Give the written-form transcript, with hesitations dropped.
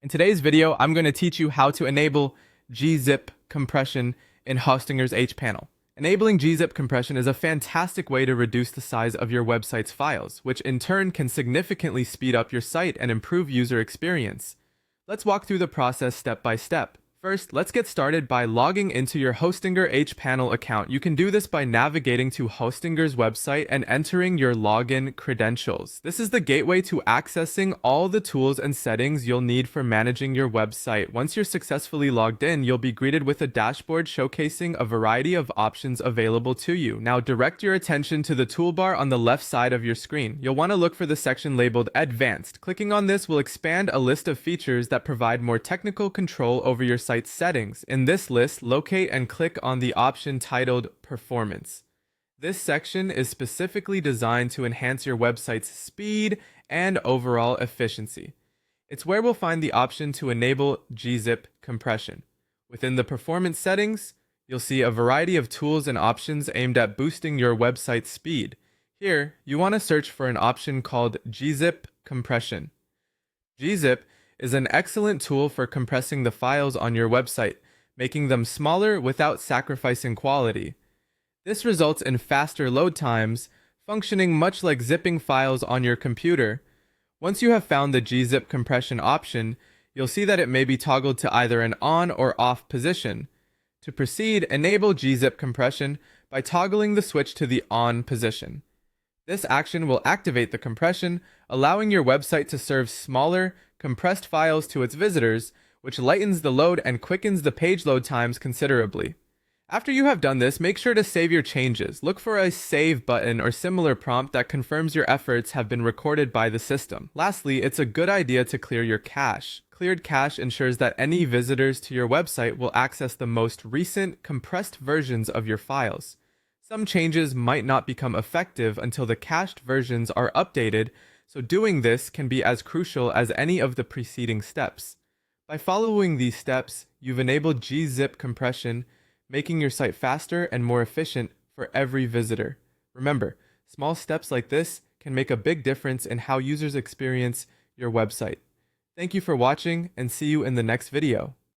In today's video, I'm going to teach you how to enable GZIP compression in Hostinger's hPanel. Enabling GZIP compression is a fantastic way to reduce the size of your website's files, which in turn can significantly speed up your site and improve user experience. Let's walk through the process step by step. First, let's get started by logging into your Hostinger hPanel account. You can do this by navigating to Hostinger's website and entering your login credentials. This is the gateway to accessing all the tools and settings you'll need for managing your website. Once you're successfully logged in, you'll be greeted with a dashboard showcasing a variety of options available to you. Now, direct your attention to the toolbar on the left side of your screen. You'll want to look for the section labeled Advanced. Clicking on this will expand a list of features that provide more technical control over your site settings. In this list, locate and click on the option titled Performance. This section is specifically designed to enhance your website's speed and overall efficiency. It's where we'll find the option to enable GZIP compression. Within the performance settings, you'll see a variety of tools and options aimed at boosting your website's speed. Here, you want to search for an option called GZIP compression. GZIP is an excellent tool for compressing the files on your website, making them smaller without sacrificing quality. This results in faster load times, functioning much like zipping files on your computer. Once you have found the GZIP compression option, you'll see that it may be toggled to either an on or off position. To proceed, enable GZIP compression by toggling the switch to the on position. This action will activate the compression, allowing your website to serve smaller, compressed files to its visitors, which lightens the load and quickens the page load times considerably. After you have done this, make sure to save your changes. Look for a save button or similar prompt that confirms your efforts have been recorded by the system. Lastly, it's a good idea to clear your cache. Cleared cache ensures that any visitors to your website will access the most recent compressed versions of your files. Some changes might not become effective until the cached versions are updated, so doing this can be as crucial as any of the preceding steps. By following these steps, you've enabled GZIP compression, making your site faster and more efficient for every visitor. Remember, small steps like this can make a big difference in how users experience your website. Thank you for watching, and see you in the next video.